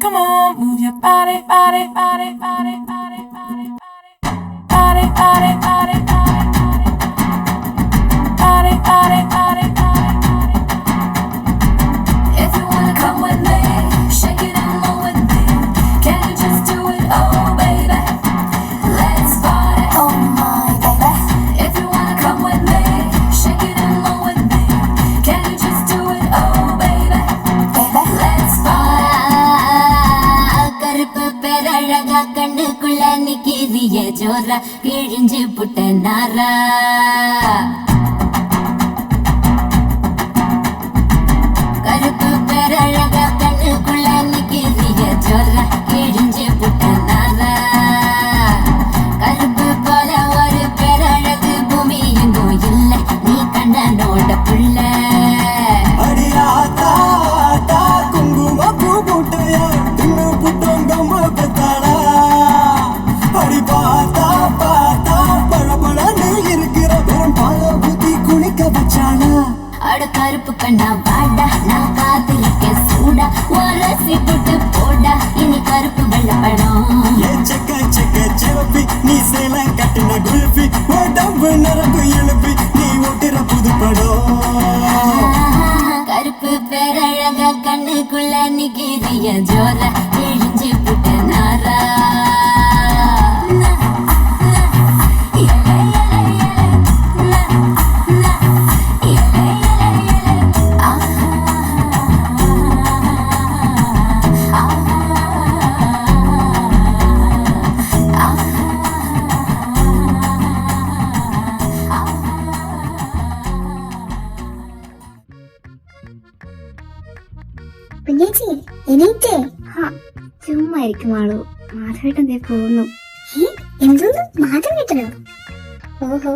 Come on, move your body, body, body, body, body, body, body, body, body, body, body, body, body, body. If you wanna come with me, shake it and move with me. Can you just do it, oh baby? Let's party, oh my baby. If you wanna come with me, shake it and move with me. Can you just do it, oh baby? Let's party. கருப்பு பேரழகா கண்ணுக்குள்ள நிக்கிறிய ஜோரா கிழிஞ்சு புட்ட நாரா கருப்பு பேரழகா கண்ணுக்குள்ள நிக்கிறிய ஜோரா கிழிஞ்சு புட்ட நாரா கருப்பு போல ஒரு பேரழகு பூமி எங்கும் இல்ல நீ கண்ணனோட புள்ள அடியாத்தா ஆத்தா குங்கும பூ போட்டையா தின்னு புட்டோங்கம்ம பெத்தாளா அடி பார்த்தா பார்த்தா பழபழன்னு இருக்கிற வெறும் பால புத்தி குளிக்க வச்சாளா அட கருப்பு கண்ணா வாடா நான் காத்திருக்க சூடா உரசி போட்டு போடா இனி கருப்பு வெள்ளப்படம் ஏ செக்க செக்க செவப்பி நீ சேலம் கட்டின குல்ஃபி உடம்பு நரம்பு எழுப்பி நீ ஓட்டுற புது படம் கருப்பு பேரழகா கண்ணுக்குள்ள நிக்கிறிய ஜோரா கிழிஞ்சு புட்ட நாரா കുഞ്ഞേച്ചി എണീറ്റേ? ചുമ്മാ ഇരിക്കുമാളൂ. മാധവേട്ടൻ ദേ പോകുന്നു. എന്തോന്ന് മാധവേട്ടനോ? ഓഹോ,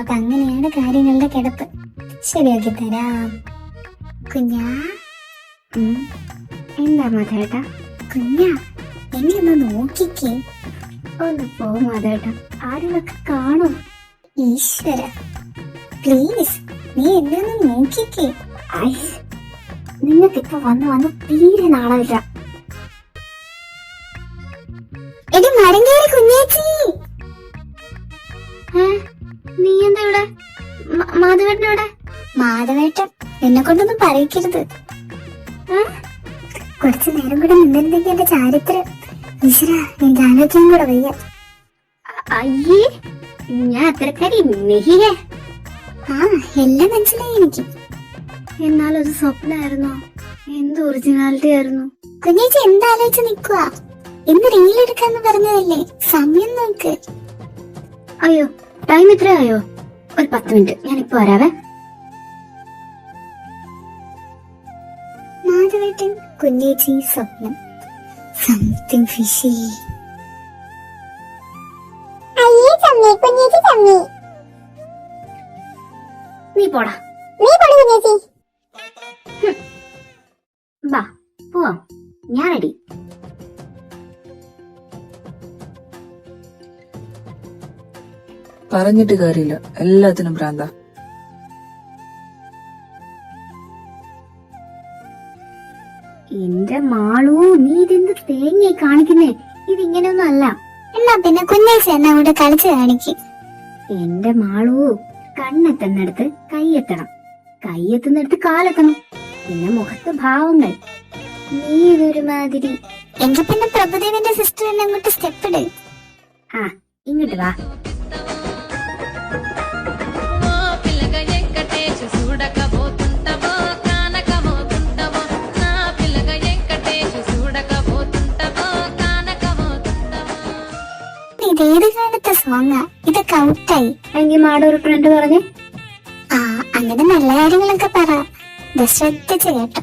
അതങ്ങനെയാണ് കാര്യങ്ങളുടെ കിടപ്പ്. ശരിയാക്കി തരാം. കുഞ്ഞാ, എന്താ മാധവേട്ട? കുഞ്ഞാ, എന്നെ ഒന്ന് നോക്കിക്കേ. ഒന്ന് പോ മാധവേട്ട, ആരെയൊക്കെ കാണും. ഈശ്വര, പ്ലീസ് നീ എന്നെ ഒന്ന് നോക്കിക്കേ. നിങ്ങൾക്കിപ്പോ വന്ന് തീരെ നാളമില്ല. എടി മരങ്കേറി കുഞ്ഞേച്ചി, നീ എന്താ ഇവിടെ? മാധവേട്ടൻ ഇവിടെ? മാധവേട്ടൻ എന്നെ കൊണ്ടൊന്നും പറയിക്കരുത്. കുറച്ചു നേരം കൂടെ നിന്നിരുന്നെങ്കിൽ എന്റെ ചാരിത്രം ഈശ്വര എനിക്ക് ആലോചിക്കാൻ കൂടെ വയ്യ. അയ്യേ, ഞാൻ അത്രക്കാരി നെഹിയേ. എല്ലാം മനസ്സിലായി എനിക്ക്. എന്നാലും അത് സ്വപ്നമായിരുന്നോ? എന്ത് ഒറിജിനാലിറ്റി ആയിരുന്നു? കുഞ്ഞേച്ചി എന്താലോചിച്ച് നിക്കുവാ? ഇന്ന് റീലെടുക്കാന്ന് പറഞ്ഞതല്ലേ, സമയം നോക്ക്. അയ്യോ, ടൈം ഇത്രയായോ? ഒരു 10 മിനിറ്റ്, ഞാനിപ്പോ വരാവേ. മാധവേട്ടൻ കുഞ്ഞേച്ചി സ്വപ്നം സംതിങ് ഫിഷി. നീ പോടാ, നീ പോടാ കുഞ്ഞേച്ചി. വാ പോവാം, ഞാൻ റെഡി. പറഞ്ഞിട്ട് കാര്യമില്ല, എല്ലാത്തിനും ഭ്രാന്ത. എന്റെ മാളൂ, നീ ഇതെന്ത് തേങ്ങയായി കാണിക്കുന്നേ? ഇതിങ്ങനെയൊന്നും അല്ല. എന്നാ പിന്നെ കുഞ്ഞേച്ചി എന്നെ അവിടെ കളിച്ച് കാണിക്കും. എന്റെ മാളൂ, കണ്ണെത്തുന്നിടത്ത് കൈയെത്തണം, കൈയെത്തുന്നിടത്ത് കാലെത്തണം, പിന്നെ മുഖത്ത് ഭാവങ്ങൾ. നീ ഇതൊരുമാതിരി. എങ്കിൽ പിന്നെ പ്രഭുദേവന്റെ സിസ്റ്റർ എന്നെ അങ്ങോട്ട് സ്റ്റെപ്പ് ഇട്. ഇങ്ങോട്ട് വാ. ഇതേത് കാലത്തെ സോങ്ങാ? ഇതൊക്കെ ഔട്ടായി. എങ്കിൽ മാഡം ഒരു ഫ്രണ്ട് പറഞ്ഞേ. അങ്ങനെ നല്ല കാര്യങ്ങളൊക്കെ പറ, ശ്രദ്ധിച്ച് കേട്ടോ.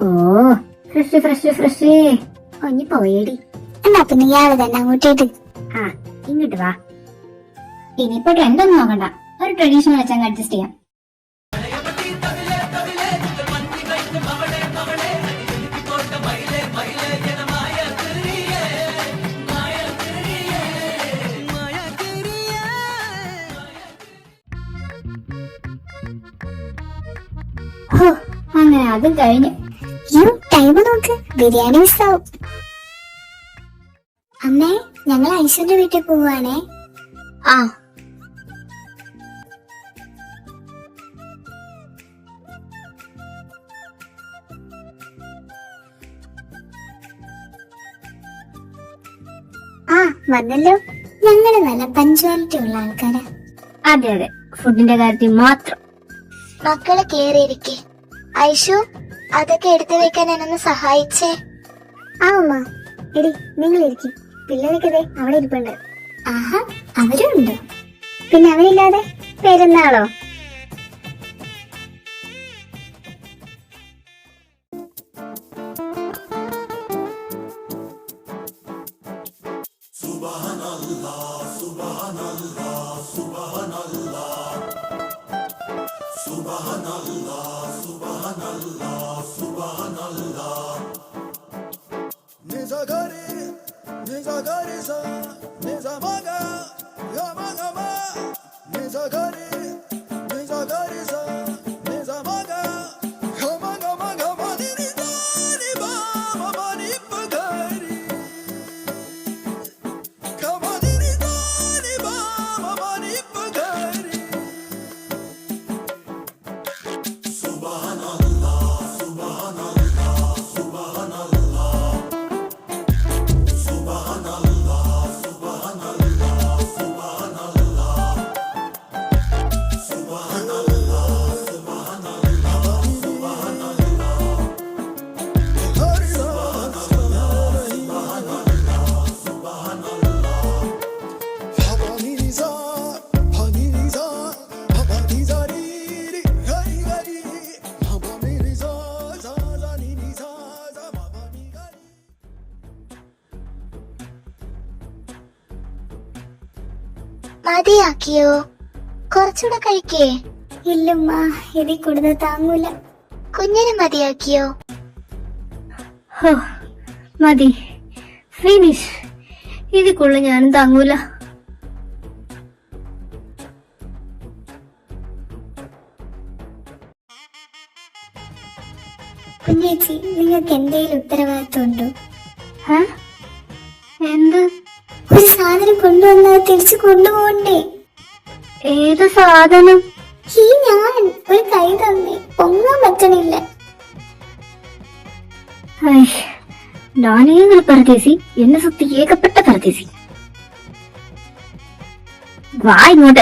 ഓ, ഫ്രഷ് ഫ്രഷ് ഫ്രഷ്. ഒഞ്ഞി പോയേടി. എന്നാ പിന്നെ ഇയാള് തന്നെ അങ്ങോട്ടേട്ട്. ഇങ്ങോട്ട് വാ. ഇനിയിപ്പോ ട്രെൻഡ് ഒന്നും നോക്കണ്ട, ഒരു ട്രഡീഷണൽ വെച്ചങ്ങ് അഡ്ജസ്റ്റ് ചെയ്യാം. ഹോ, അങ്ങനെ അതും കഴിഞ്ഞു. ടൈം നോക്ക്, ബിരിയാണി മിസ്സാവും. അമ്മേ, ഞങ്ങൾ ഐശ്വര്യ വീട്ടിൽ പോവാണേ. ആ വന്നല്ലോ. ഞങ്ങള് നല്ല പഞ്ച്വാലിറ്റി ഉള്ള ആൾക്കാരാ. അതെ അതെ, ഫുഡിന്റെ കാര്യത്തിൽ മാത്രം. മക്കള് കേറിയിരിക്കെ. ഐഷു, അതൊക്കെ എടുത്തു വെക്കാൻ എന്നൊന്ന് സഹായിച്ചേ. ആ ഉമ്മ. എടി, നിങ്ങൾ ഇരിക്കും. പിള്ളേരൊക്കെ അവിടെ ഇരിപ്പുണ്ട്. ആഹാ, അവരും ഉണ്ട്. പിന്നെ അവരില്ലാതെ പെരുന്നാളോ? മതിയാക്കിയോ? കുറച്ചുകൂടെ കഴിക്കേ? ഇല്ലമ്മ, ഇതിൽ കൂടുതൽ താങ്ങൂല. കുഞ്ഞിന് മതിയാക്കിയോ? മതി, ഫിനിഷ്. ഇതിക്കുള്ള ഞാനും താങ്ങൂല. കുഞ്ഞേച്ചി, നിങ്ങൾക്ക് എന്തെങ്കിലും ഉത്തരവാദിത്വം ഉണ്ടോ? എന്ത്? ഒരു സാധനം കൊണ്ടുവന്നാൽ തിരിച്ചു കൊണ്ടുപോകണ്ടേ? ഏത് സാധനം? ഞാൻ ഒരു കൈ തന്നെ പൊങ്ങാൻ പറ്റണില്ല. நானேங்கிற பரதேசி, என்ன சுத்தி ஏகப்பட்ட பரதேசி. வாய் மூட.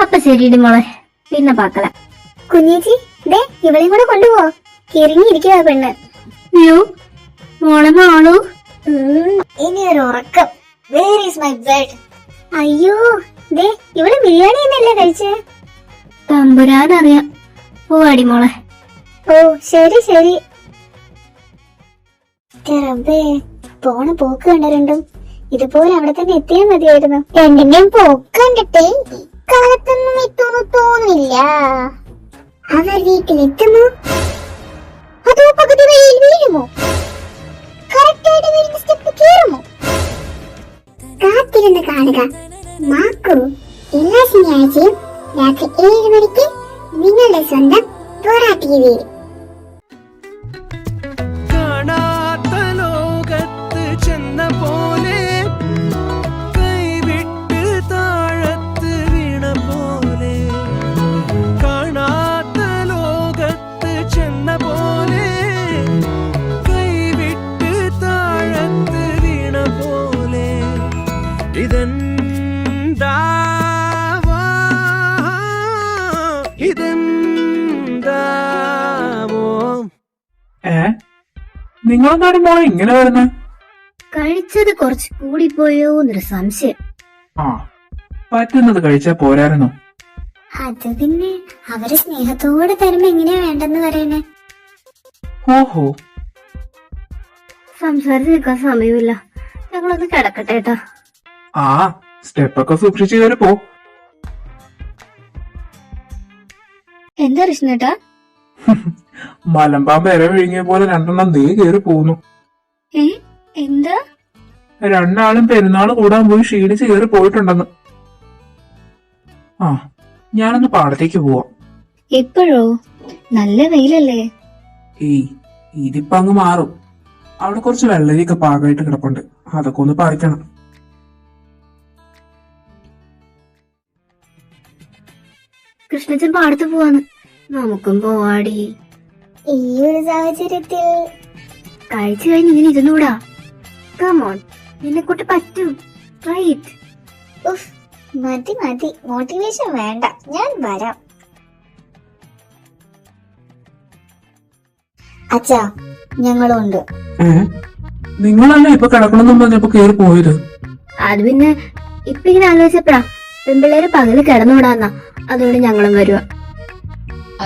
അപ്പൊ ശരിയുടെ മോളെ, പിന്നെ പാക്കല. കുഞ്ഞേച്ചി, ദേ ഇവളെയും കൂടെ കൊണ്ടുപോ. ഇറങ്ങിയിരിക്കുക പെണ്ണ്. അയ്യോ മോളെ, മാളു ഇനി ഒരു ഉറക്കം. Where is my bed? അയ്യോ, ദേ ഇവള് ബിരിയാണി എന്നല്ലേ കഴിച്ചേ? തമ്പുരാനറിയാം. പോവാടി മോളെ. ഓ ശരി ശരി. റബ്ബേ, പോണ പോക്ക് കണ്ടരുണ്ടും ഇതുപോലെ അവിടെ തന്നെ എത്തിയാൽ മതിയായിരുന്നു. രണ്ടിന്റെയും പോക്ക് കണ്ടിട്ടേ കാലത്തൊന്നും എത്തുന്നു തോന്നില്ല. അവർ വീട്ടിലെത്തുമോ അതോ പകുതി വഴിയിൽ വീഴുമോ? കറക്റ്റായിട്ട് വരുന്ന സ്റ്റെപ്പ് കയറുമോ? കാത്തിരുന്ന് കാണുക. മാക്കു എല്ലാ ശനിയാഴ്ചയും രാത്രി 7 മണിക്ക് നിങ്ങളുടെ സ്വന്തം തോറ ടിവിയിൽ. കാണാത്ത ലോകത്ത് ചെന്ന പോലെ, കൈവിട്ട് താഴത്ത് വീണ പോലെ. കാണാത്ത ലോകത്ത് ചെന്ന പോലെ, കൈവിട്ട് താഴത്ത് വീണ പോലെ. നിങ്ങളെന്താണ് മോളെ ഇങ്ങനെ വരുന്നത്? കഴിച്ചത് കുറച്ച് കൂടിപ്പോയോ എന്നൊരു സംശയം. ആ, പറ്റുന്നത് കഴിച്ചാ പോരായിരുന്നോ? അത് പിന്നെ അവര് സ്നേഹത്തോടെ തരുമ്പോ എങ്ങനെയാ വേണ്ടെന്ന് പറയണേ. ഓഹോ, സംസാരിച്ച് നിൽക്കാൻ സമയമില്ല. ഞങ്ങളൊന്ന് കിടക്കട്ടെ ഏട്ടാ. ആ സ്റ്റെപ്പൊക്കെ സൂക്ഷിച്ചു കയറി പോ. എന്താ കൃഷ്ണേട്ടാ? മലമ്പാമ്പ് ഇര വിഴുങ്ങിയ പോലെ രണ്ടെണ്ണം ദേ കയറി പോന്നു. എന്താ? രണ്ടാളും പെരുന്നാൾ കൂടാൻ പോയി ക്ഷീണിച്ച് കയറി പോയിട്ടുണ്ടെന്ന്. ആ ഞാനൊന്ന് പാടത്തേക്ക് പോവാം. ഇപ്പോഴോ? നല്ല വെയിലല്ലേ? ഏയ് ഇതിപ്പോ അങ്ങ് മാറും. അവിടെ കുറച്ച് വെള്ളരിയൊക്കെ പാകമായിട്ട് കിടപ്പുണ്ട്, അതൊക്കെ ഒന്ന് പറിക്കണം. കൃഷ്ണച്ചൻ പാടത്ത് പോവാന്ന്. നമുക്കും പോവാടി. ഈ ഒരു സാഹചര്യത്തിൽ കഴിച്ചു കഴിഞ്ഞ് ഇങ്ങനെ ഇരുന്നൂടാ. കമോൺ, നിന്നെ കൊണ്ട് പറ്റും. റൈറ്റ്. ഉഫ്, മതി മതി, മോട്ടിവേഷൻ വേണ്ട, ഞാൻ വരാം. അച്ഛാ, ഞങ്ങളും ഉണ്ട്. നിങ്ങളല്ലേ ഇപ്പൊ കിടക്കണമെന്നും പറഞ്ഞപ്പോ കേറി പോയത്? അത് പിന്നെ ഇപ്പൊ ഇങ്ങനെ ആലോചിച്ചപ്പോഴാ പെൺപിള്ളേര് പകല് കിടന്നുവിടാന്നാ. അതുകൊണ്ട് ഞങ്ങളും വരുവാ.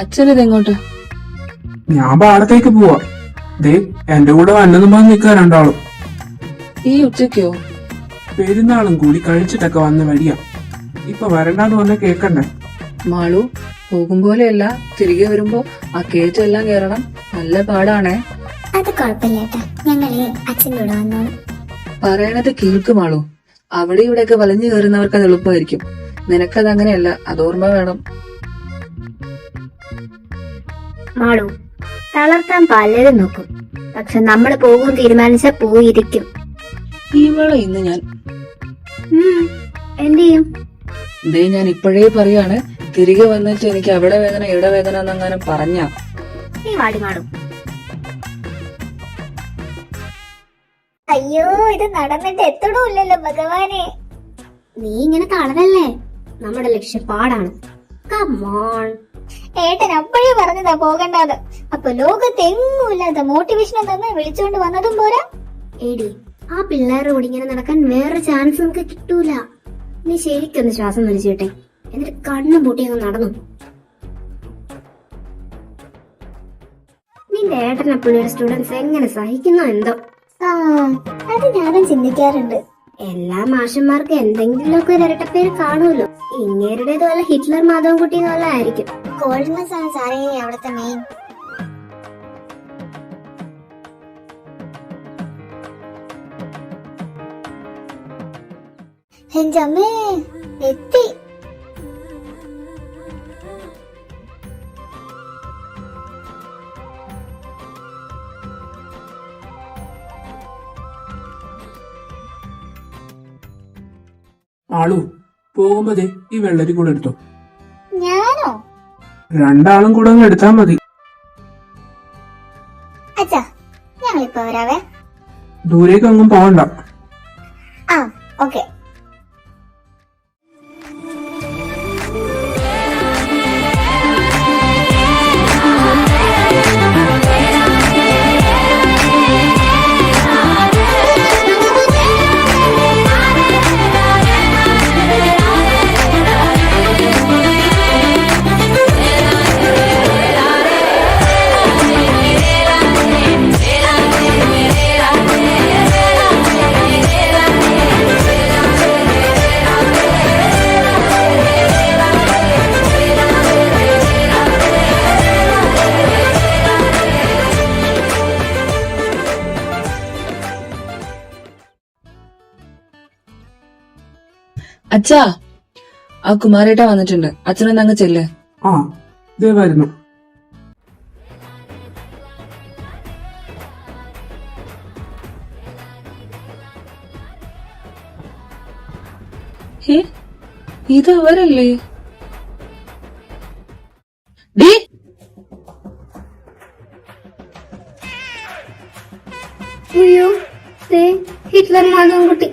അച്ഛനിതെങ്ങോട്ട്? ഞാൻ പാടത്തേക്ക് പോവാ. ദേ എന്റെ കൂടെ വന്നെന്നും പറഞ്ഞ് നിൽക്കാ രണ്ടാളും. ഈ ഉച്ചയ്ക്കോ? പെരുന്നാളും കൂടി കഴിച്ചിട്ടൊക്കെ വന്ന വഴിയാ. ഇപ്പൊ വരണ്ടാന്ന് പറഞ്ഞ കേക്കണ്ടേ? മാളു, പോകും പോലെയല്ല, തിരികെ വരുമ്പോ ആ കേറ്റെല്ലാം കയറണം. നല്ല പാടാണേ. അത് കുഴപ്പമില്ലേട്ടാ, ഞങ്ങളെ അച്ഛൻ്റെ കൂടെ വന്നോളൂ. പറയണത് കേൾക്ക് മാളു. അവിടെ ഇവിടെയൊക്കെ വലിഞ്ഞു കയറുന്നവർക്ക് അത് എളുപ്പമായിരിക്കും. നിനക്കത് അങ്ങനെയല്ല, അത് ഓർമ്മ വേണം. മാളു, തളർത്താൻ പലരും നോക്കും. പക്ഷെ നമ്മള് പോകും തീരുമാനിച്ച പോയിരിക്കും. ഇവളെ ഇന്ന് ഞാൻ എന്ത് ചെയ്യും? ദേ ഞാൻ ഇപ്പോഴേ പറയാണ്, തിരികെ വന്നിട്ട് എനിക്ക് അവിടെ വേദന ഇവിടെ വേദന എന്നങ്ങനെ പറഞ്ഞാ. നീ വാടി മാളു. അയ്യോ, ഇത് നടന്നിട്ട് എത്തണമില്ലല്ലോ ഭഗവാനെ. നീ ഇങ്ങനെ തളരല്ലേ, നമ്മുടെ ലക്ഷ്യം പാടാണ്. കമോൺ. ഏട്ടൻ അപ്പോഴേ പറഞ്ഞതാ പോകണ്ടാത്. അപ്പൊ ലോകത്തെങ്ങും ഇല്ലാത്ത മോട്ടിവേഷൻ തന്നെ വിളിച്ചുകൊണ്ട് വന്നതും പോരാ. എടി, ആ പിള്ളേരുടെ കൂടി ഇങ്ങനെ നടക്കാൻ വേറെ ചാൻസ് നമുക്ക് കിട്ടൂല. നീ ശരിക്കൊന്ന് ശ്വാസം വലിച്ചിട്ടെ, എന്നിട്ട് കണ്ണും പൂട്ടി അങ്ങ് നടന്നു. നിന്റെ ഏട്ടനെ പിള്ളേർ സ്റ്റുഡൻസ് എങ്ങനെ സഹിക്കുന്നോ എന്തോ. ആ, അത് ഞാനും ചിന്തിക്കാറുണ്ട്. എല്ലാ മാഷന്മാർക്കും എന്തെങ്കിലുമൊക്കെ ഒരു ഇരട്ടപ്പേര് കാണുമല്ലോ. ഇങ്ങേരുടേത് വല്ല ഹിറ്റ്ലർ മാധവൻകുട്ടി എന്നല്ല ആയിരിക്കും. കോൾഡ്മസ് ആണ് സാറേ അവിടുത്തെ മെയിൻ. എന്റെ അമ്മേ, എത്തി. ആളു പോകുമ്പോ ദേ ഈ വെള്ളരി കൂടെ എടുത്തോ. ഞാനോ? രണ്ടാളും കൂടെ അങ്ങ് എടുത്താ മതി. അച്ഛാ, ഞങ്ങളിപ്പോ വരാവേ. ദൂരേക്ക് ഒന്നും പോകണ്ട. ആ, ഓക്കെ. അച്ഛാ, ആ കുമാരേട്ട വന്നിട്ടുണ്ട്. അച്ഛനൊന്ന് അങ്ങ് ചെല്ല്. ആ ദേ വരുന്നു. ഇത് അവരല്ലേ? ഡീ, അയ്യോ, ഹിറ്റ്ലർ മാധവൻകുട്ടി.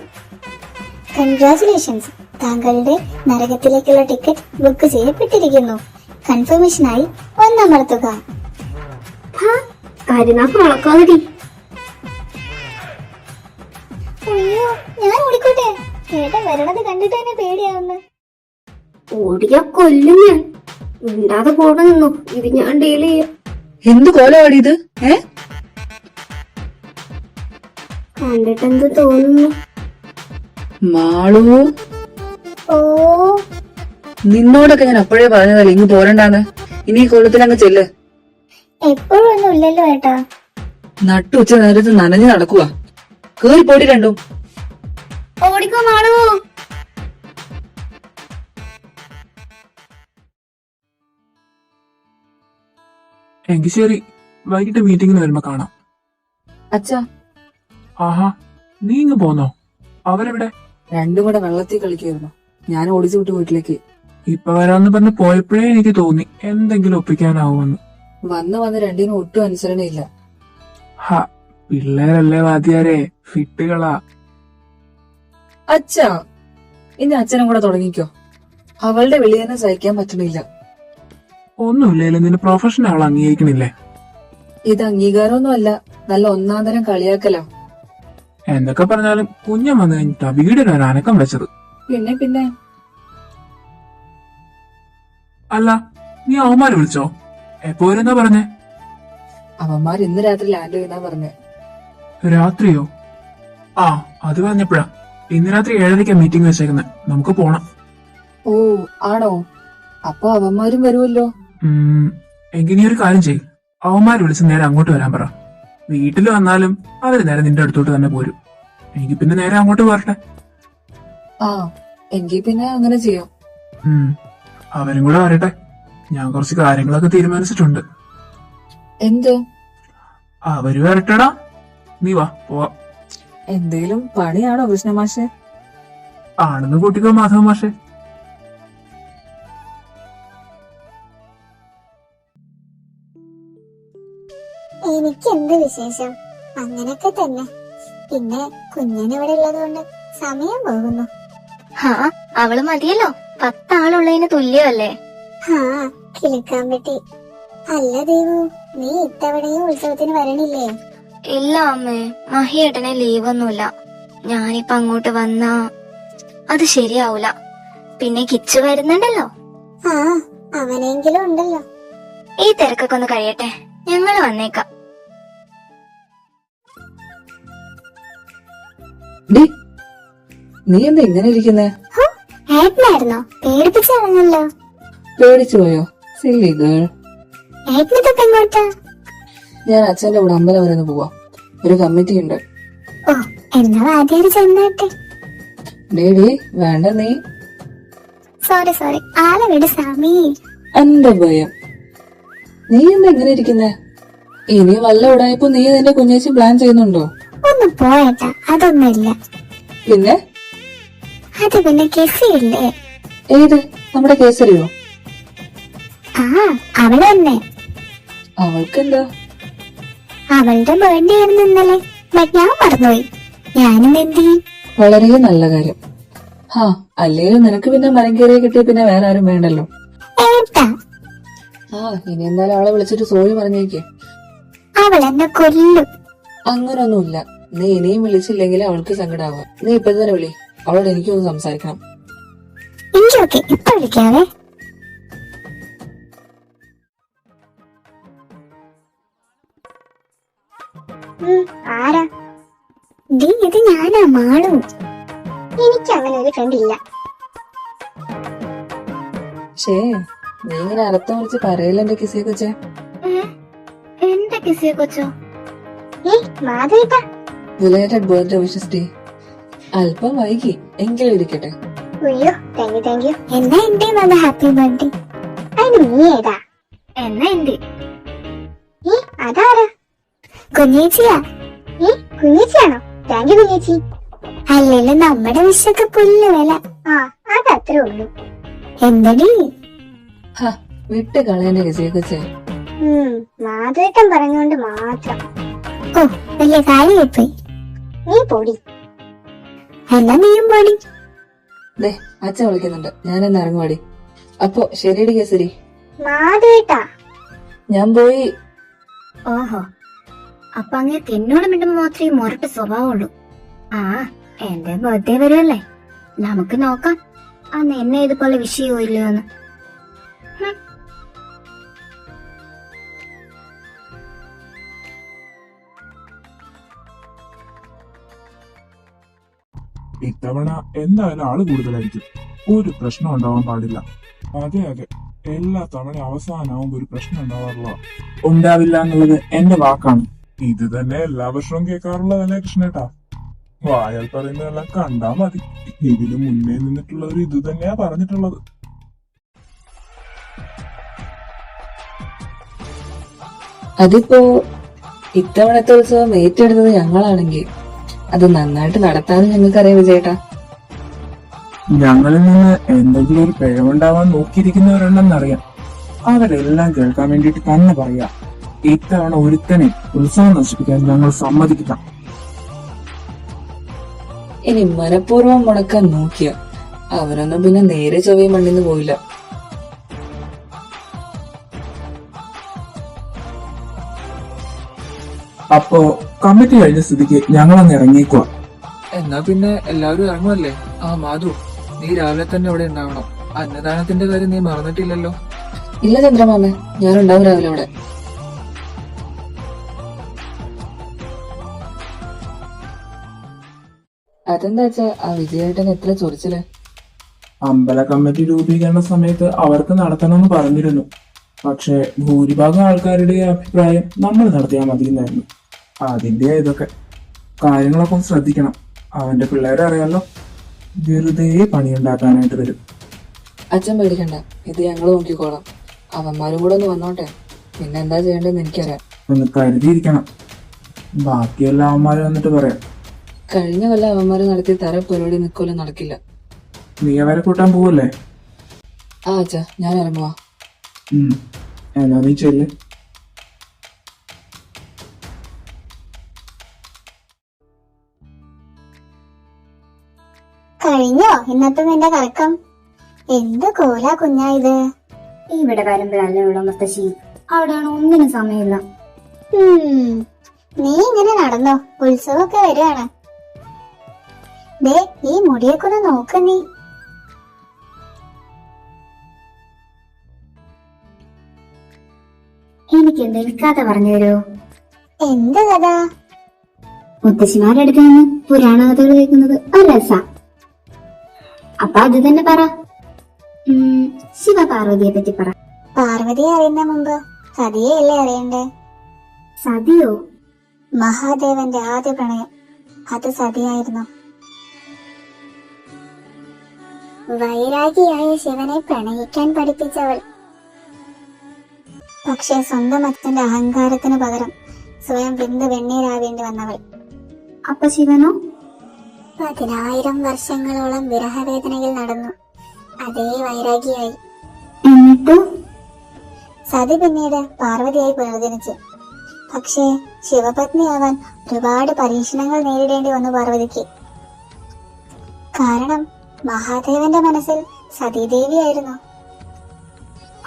കൺഗ്രാചുലേഷൻസ്, താങ്കളുടെ നരകത്തിലേക്കുള്ള ടിക്കറ്റ് ബുക്ക് ചെയ്യപ്പെട്ടിരിക്കുന്നു. കൺഫർമേഷനായി ഒന്നമർത്തുക. കാര്യനാക്ക് വളക്കാതി. അയ്യോ, ഞാൻ ഓടിക്കോട്ടെ. ഏട്ടൻ വരണത് കണ്ടിട്ട് തന്നെ പേടിയാവുന്നു. ഓടിയാ കൊല്ലും ഞാൻ. ഇല്ലാതെ കൂടെ നിന്നു, ഇത് ഞാൻ ഡീൽ ചെയ്യും. എന്ത് കോലമാടി ഇത്? കണ്ടിട്ടെന്ത് തോന്നുന്നു? മാളു, ഓ, നിന്നോടൊക്കെ ഞാൻ അപ്പോഴേ പറഞ്ഞതല്ലേ ഇങ്ങ് പോരണ്ടാന്ന്. ഇനി ഈ കൊല്ലത്തിൽ അങ്ങ് ചെല്ല്. എപ്പോഴും ഒന്നും ഇല്ലല്ലോ ഏട്ടാ. നട്ടുച്ച നേരത്ത് നനഞ്ഞു നടക്കുക. കേറി പോടി രണ്ടും. ഓടിക്കോ മാളു. എങ്കിൽ ശരി, വൈകിട്ട് മീറ്റിംഗിന് വരുമ്പോ കാണാം. അച്ഛാ, ആഹാ, നീ ഇങ്ങ് പോന്നോ? അവരെവിടെ? രണ്ടും കൂടെ വെള്ളത്തിൽ കളിക്കുമായിരുന്നു. ഞാൻ ഓടിച്ചു വിട്ടു വീട്ടിലേക്ക്. ഇപ്പൊ വരാന്ന് പറഞ്ഞ് പോയപ്പോഴേ എനിക്ക് തോന്നി എന്തെങ്കിലും ഒപ്പിക്കാനാവുമെന്ന്. വന്ന് രണ്ടിനും ഒട്ടും അനുസരണയില്ല. ഹ, പിള്ളേരല്ലേ വാദ്യാരെ, ഫിട്ടുകളാ. അച്ഛാ, ഇനി അച്ഛനും കൂടെ തുടങ്ങിക്കോ. അവളുടെ വിളി തന്നെ സഹിക്കാൻ പറ്റണില്ല. ഒന്നുമില്ലേലും നിന്റെ പ്രൊഫഷൻ അവൾ അംഗീകരിക്കണില്ലേ? ഇത് അംഗീകാരമൊന്നുമല്ല, നല്ല ഒന്നാം തരം കളിയാക്കലോ. എന്തൊക്കെ പറഞ്ഞാലും കുഞ്ഞൻ വന്നു കഴിഞ്ഞിട്ടാ വീടിന് ഒരു അനക്കം വെച്ചത്. പിന്നെ അല്ല, നീ അവന്മാര് വിളിച്ചോ? എപ്പോ വരുന്നാ പറഞ്ഞേ? അവന്മാർ ഇന്ന് രാത്രി ലാൻഡ് ചെയ്യുന്നാ പറഞ്ഞേ. രാത്രിയോ? ആ, അത് പറഞ്ഞപ്പോഴാ. ഇന്ന് രാത്രി 7:30 മീറ്റിംഗ് വെച്ചേക്കുന്നത്. നമുക്ക് പോണം. ഓ, ആണോ? അപ്പൊ അവന്മാരും വരുമല്ലോ. എങ്കിൽ നീ ഒരു കാര്യം ചെയ്യും, അവന്മാര് വിളിച്ച് നേരെ അങ്ങോട്ട് വരാൻ പറ. വീട്ടിൽ വന്നാലും അവര് നേരെ നിന്റെ അടുത്തോട്ട് തന്നെ പോരും. എനിക്ക് പിന്നെ നേരെ അങ്ങോട്ട് പോരട്ടെ. ആ, എങ്കിൽ പിന്നെ അങ്ങനെ ചെയ്യാം. അവരും കൂടെ വരട്ടെ. ഞാൻ കുറച്ച് കാര്യങ്ങളൊക്കെ തീരുമാനിച്ചിട്ടുണ്ട്. എന്ത്? അവര് വരട്ടെടാ, നീ വാ, പോവാം. എന്തേലും പണിയാണോ കൃഷ്ണമാഷെ? ആണെന്ന് കൂട്ടിക്കോ മാധവ മാഷെ. എനിക്ക് എന്ത് വിശേഷം? അങ്ങനൊക്കെ തന്നെ. പിന്നെ കുഞ്ഞനിവിടെ ഉള്ളത് കൊണ്ട് സമയം പോകുന്നു. ഹാ, അവള് മതിയല്ലോ. 10 ആളുള്ളതിന് തുല്യമല്ലേ? ഹാ, കിളിക്കാൻ പറ്റി. അല്ല ദേവു, നീ ഇത്തവണയും ഉത്സവത്തിന് വരണില്ലേ? ഇല്ല അമ്മേ, മഹിയേട്ടനെ ലീവൊന്നുമില്ല. ഞാനിപ്പോ അങ്ങോട്ട് വന്നാ അത് ശരിയാവൂല. പിന്നെ കിച്ചു വരുന്നുണ്ടല്ലോ. ആ, അവനെങ്കിലും ഉണ്ടല്ലോ. ഈ തിരക്കൊക്കെ ഒന്ന് കഴിയട്ടെ, ഞങ്ങള് വന്നേക്കാം. നീ എന്താ ഇങ്ങനെ ഇരിക്കുന്നേ? ഏട്ടനായിരുന്നോ? പേടിപ്പിച്ചു കളഞ്ഞല്ലോ. പേടിച്ചു പോയോ? Silly girl. ഏട്ടനൊക്കെ എങ്ങോട്ടാ? ഞാൻ അച്ഛന്റെ കൂടെ അമ്പലം വരെ ഒന്ന് പോവാ. ഒരു കമ്മിറ്റി ഉണ്ട്. ഓ, എന്നാ ആദ്യം ചെന്നാട്ടെ. ഡേഡി വേണ്ട. നീ സോറി ആളെ വിട് സ്വാമി. എന്റെ ഭയം. നീ എന്താ ഇങ്ങനെ ഇരിക്കുന്നേ? ഇനി വല്ല ഉടായപ്പോ നീ നിന്റെ കുഞ്ഞേച്ചി പ്ലാൻ ചെയ്യുന്നുണ്ടോ? ഒന്ന് പോയേട്ടാ, അതൊന്നുമില്ല. പിന്നെ അത് പിന്നെ കെസിയില്ലേ? ഏത്? നമ്മുടെ കേസരിയോ? ആ, അവള് തന്നെ. അവൾക്കെന്താ? അവളുടെ ബർത്ത്ഡേ ആയിരുന്നു ഇന്നലെ. ബട്ട് ഞാൻ മറന്നുപോയി. ഞാനും എന്ത് ചെയ്യും? വളരെ നല്ല കാര്യം. ഹാ, അല്ലേലും നിനക്ക് പിന്നെ മരം കയറിയ കിട്ടിയ പിന്നെ വേറെ ആരും വേണ്ടല്ലോ. ഏട്ടാ, ആ, ഇനി എന്തായാലും അവളെ വിളിച്ചിട്ട് സോറി പറഞ്ഞേക്ക്. അവൾ എന്നെ കൊല്ലും. അങ്ങനൊന്നുമില്ല. നീ ഇനിയും വിളിച്ചില്ലെങ്കിൽ അവൾക്ക് സങ്കടാവുക. നീ ഇപ്പൊ തന്നെ വിളി, അവളോട് എനിക്കൊന്ന് സംസാരിക്കണം. എനിക്ക് ഓക്കെ, ഇപ്പൊ വിളിക്കാവേ. ആരാ? ഇത് ഞാനാ, മാളു. എനിക്ക് അങ്ങനെ ഒരു ഫ്രണ്ട് ഇല്ല. ഷേ, നീ ഇങ്ങനെ അർത്ഥം കുറിച്ച് പറയല്ലോ എന്റെ കിസിയെ കൊച്ചേ. എന്റെ കിസിയെ കൊച്ചോ? മാധവിട്ടാ, റിലേറ്റഡ് ബർത്ത്ഡേ വിഷസ് ഡേ. അല്പം വൈകി എങ്കിലും ഇരിക്കട്ടെ. അയ്യോ, താങ്ക് യു. എന്നാ എന്റെ നല്ല ഹാപ്പി ബർത്ത്ഡേ. അതിന് നീ ഏതാ? എന്നാ എന്റെ അതാരാ? കുഞ്ഞേച്ചിയാ. കുഞ്ഞേച്ചിയാണോ? താങ്ക് യു കുഞ്ഞേച്ചി. അല്ലല്ലോ, നമ്മുടെ വിഷയൊക്കെ പുല്ല് വില. ആ, അതത്രേ ഉള്ളൂ. എന്തടി? വിട്ട് കളയന്റെ കിസിയെ കൊച്ചേ. മാധവേട്ടൻ പറഞ്ഞോണ്ട് മാത്രം. ഓ, വലിയ കാര്യമായിപ്പോയി. നീ പൊടി. എന്നാ നീയും പൊടി. ദേ, അച്ഛൻ വിളിക്കുന്നുണ്ട്, ഞാനെന്ന് ഇറങ്ങുവാടി. അപ്പൊ ശരിയടി കേസരി. മാധവേട്ടാ, ഞാൻ പോയി. ഓഹോ, അപ്പൊ അങ്ങനെ എന്നോട് മിണ്ടുമ്പോ മാത്രമേ മുരട്ട് സ്വഭാവമുള്ളൂ. ആ, എന്റെ ബർത്ത്ഡേ വരുമല്ലേ, നമുക്ക് നോക്കാം അന്ന് എന്നെ ഇതുപോലെ വിഷയോ ഇല്ലയോ എന്ന്. ഇത്തവണ എന്തായാലും ആള് കൂടുതലായിരിക്കും. ഒരു പ്രശ്നം ഉണ്ടാവാൻ പാടില്ല. അതെ, എല്ലാ തവണ അവസാനമാകുമ്പോ ഒരു പ്രശ്നം ഉണ്ടാവാറില്ല. ഉണ്ടാവില്ല എന്നുള്ളത് എന്റെ വാക്കാണ്. ഇത് തന്നെ എല്ലാ വർഷവും കേൾക്കാറുള്ളതല്ലേ കൃഷ്ണേട്ടാ? വായാൽ പറയുന്നതെല്ലാം കണ്ടാ മതി. ഇതിന് മുന്നേ നിന്നിട്ടുള്ളവർ ഇത് തന്നെയാ പറഞ്ഞിട്ടുള്ളത്. അതിപ്പോ ഇത്തവണത്തെ ഉത്സവം ഏറ്റെടുത്തത് ഞങ്ങളാണെങ്കിൽ അത് നന്നായിട്ട് നടത്താനും ഞങ്ങൾക്കറിയാം വിജയേട്ടാ. ഞങ്ങളിൽ നിന്ന് എന്തെങ്കിലും ഒരു പിഴവുണ്ടാവാൻ നോക്കിയിരിക്കുന്നവരുണ്ടെന്നറിയാം. അവരെല്ലാം കേൾക്കാൻ വേണ്ടിയിട്ട് തന്നെ പറയാ. ഇത്തവണ ഒരുത്തനെ ഉത്സവം നശിപ്പിക്കാൻ ഞങ്ങൾ സമ്മതിക്കില്ല. ഇനി മനഃപൂർവ്വം മുടക്കാൻ നോക്കിയ അവരൊന്നും പിന്നെ നേരെ ചൊവ്വയും മണ്ണിന്ന് പോയില്ല. അപ്പോ കമ്മിറ്റി കഴിഞ്ഞ സ്ഥിതിക്ക് ഞങ്ങളങ്ങ് ഇറങ്ങിക്കുക. എന്നാ പിന്നെ എല്ലാവരും ഇറങ്ങുമല്ലേ? ആ മാധു, നീ രാവിലെ തന്നെ ഇവിടെ ഉണ്ടാവണം. അന്നദാനത്തിന്റെ കാര്യം നീ മറന്നിട്ടില്ലല്ലോ. ഇല്ല ചന്ദ്രമാമ, ഞാനുണ്ടാവും രാവിലെ അവിടെ. അതെന്താ വെച്ചാ ആ വിജയേട്ടൻ എത്ര ചൊറിച്ചില്. അമ്പല കമ്മിറ്റി രൂപീകരണ സമയത്ത് അവർക്ക് നടത്തണമെന്ന് പറഞ്ഞിരുന്നു. പക്ഷെ ഭൂരിഭാഗം ആൾക്കാരുടെ അഭിപ്രായം നമ്മൾ നടത്തിയാൽ മതിയെന്നായിരുന്നു. അതിന്റെ ഇതൊക്കെ കാര്യങ്ങളൊക്കെ ഒന്ന് ശ്രദ്ധിക്കണം. അവന്റെ പിള്ളേരെ അറിയാലോ, വെറുതെ പണിയുണ്ടാക്കാനായിട്ട് വരും. അച്ഛൻ പേടിക്കണ്ട, ഇത് ഞങ്ങൾ നോക്കിക്കോളാം. അവന്മാരും കൂടെ ഒന്ന് വന്നോട്ടെ, പിന്നെ എന്താ ചെയ്യേണ്ടതെന്ന് എനിക്കറിയാം. ഒന്ന് കരുതിയിരിക്കണം. ബാക്കിയെല്ലാം അവന്മാര് വന്നിട്ട് പറയാം. കഴിഞ്ഞ കൊല്ലം അവന്മാര് നടത്തിയ തര പരിപാടി നിൽക്കൊല്ലം നടക്കില്ല. നീ അവരെ കൂട്ടാൻ പോവല്ലേ? ആ അച്ഛാ, ഞാൻ ഇറങ്ങുവാ. എന്നാ നീ ചെല്ല്. കഴിഞ്ഞോ ഇന്നത്തെ നിന്റെ കറക്കം? എന്ത് കോലാ കുഞ്ഞാ ഇത്? ഇവിടെ വരുമ്പോഴല്ലേ ഉള്ളൂ മുത്തശ്ശി, അവിടെയാണ് ഒന്നിനും സമയമില്ല. നീ ഇങ്ങനെ നടന്നോ, ഉത്സവമൊക്കെ വരികയാണ്. ദേ ഈ മുടിയൊക്കെ ഒന്ന് നോക്ക നീ. എനിക്ക് എന്തെങ്കിലും കഥ പറഞ്ഞു തരുമോ? എന്ത് കഥ? മുത്തശ്ശിമാരുടെ അടുത്ത് നിന്ന് പുരാണ കഥകൾ കേൾക്കുന്നത് ഒരു രസാ. അപ്പൊ അത് തന്നെ പറ. ശിവപാർവതിയെ പറ്റി പറ. പാർവതിയെ അറിയുന്ന മുമ്പ് സതിയെയല്ലേ അറിയണ്ടേ? സതിയോ? മഹാദേവന്റെ ആദ്യ പ്രണയം അത് സതിയായിരുന്നു. വൈരാഗിയായ ശിവനെ പ്രണയിക്കാൻ പഠിപ്പിച്ചവൾ. പക്ഷെ സ്വന്തം അച്ഛന്റെ അഹങ്കാരത്തിന് പകരം സ്വയം വെന്ത് വെണ്ണീരാവേണ്ടി വന്നവൾ. അപ്പൊ ശിവനോ? 10,000 വർഷങ്ങളോളം വിരഹവേദനയിൽ നടന്നു. അതേ വൈരാഗിയായി. എന്നിട്ട് സതി പിന്നീട് പാർവതിയായി പുനർജനിച്ചു. പക്ഷേ ശിവപത്നിയാവാൻ ഒരുപാട് പരീക്ഷണങ്ങൾ നേരിടേണ്ടി വന്നു പാർവതിക്ക്. കാരണം മഹാദേവന്റെ മനസ്സിൽ സതീദേവിയായിരുന്നു.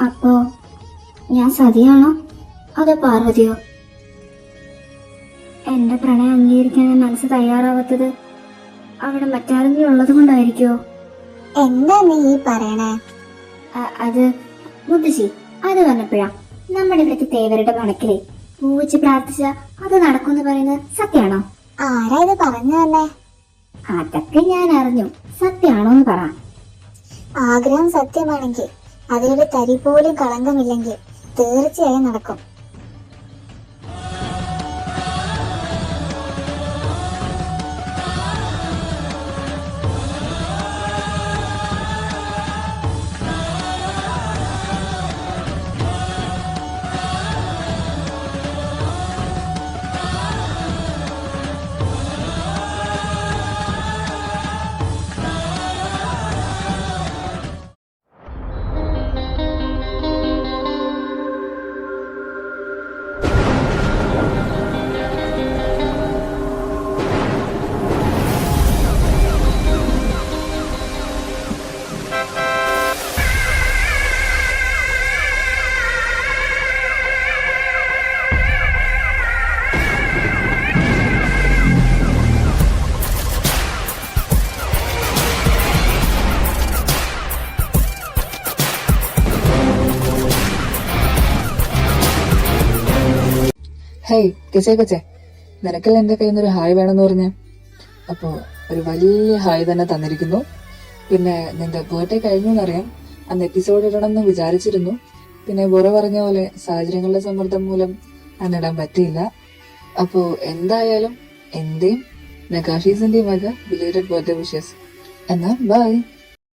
അപ്പോ ഞാൻ സതിയാണോ അതോ പാർവതിയോ? എന്റെ പ്രണയം അംഗീകരിക്കാൻ മനസ്സ് തയ്യാറാവാത്തത് അവിടെ മറ്റാരെങ്കിലും ഉള്ളത് കൊണ്ടായിരിക്കോ? എന്താ നീ ഈ പറയണേ? അത് മുത്തശ്ശി, അത് വന്നപ്പോഴാ നമ്മുടെ ഇവിടുത്തെ തേവരുടെ മണക്കിലെ പൂവച്ച് പ്രാർത്ഥിച്ച അത് നടക്കുമെന്ന് പറയുന്നത് സത്യാണോ? ആരാ ഇത് പറഞ്ഞു തന്നെ? അതൊക്കെ ഞാൻ അറിഞ്ഞു. സത്യാണോന്ന് പറ. ആഗ്രഹം സത്യമാണെങ്കിൽ, അതിലൊരു തരി പോലും കളങ്കമില്ലെങ്കിൽ തീർച്ചയായും നടക്കും. ഹേയ് കൊച്ചേ, നിനക്കല്ല എന്റെ കയ്യിൽ നിന്നൊരു ഹായ് വേണമെന്ന് പറഞ്ഞ. അപ്പോ ഒരു വലിയ ഹായ് തന്നെ തന്നിരിക്കുന്നു. പിന്നെ നിന്റെ ബർത്ത്ഡേ കഴിഞ്ഞു എന്നറിയാം. അന്ന് എപ്പിസോഡ് ഇടണമെന്ന് വിചാരിച്ചിരുന്നു. പിന്നെ ബൊറ പറഞ്ഞ പോലെ സാഹചര്യങ്ങളുടെ സമ്മർദ്ദം മൂലം അന്നിടാൻ പറ്റിയില്ല. അപ്പോ എന്തായാലും എന്റെയും നഗാഷീസിന്റെയും വക ബിലേറ്റഡ് ബർത്ത്ഡേ വിഷസ്. എന്നാ ബൈ.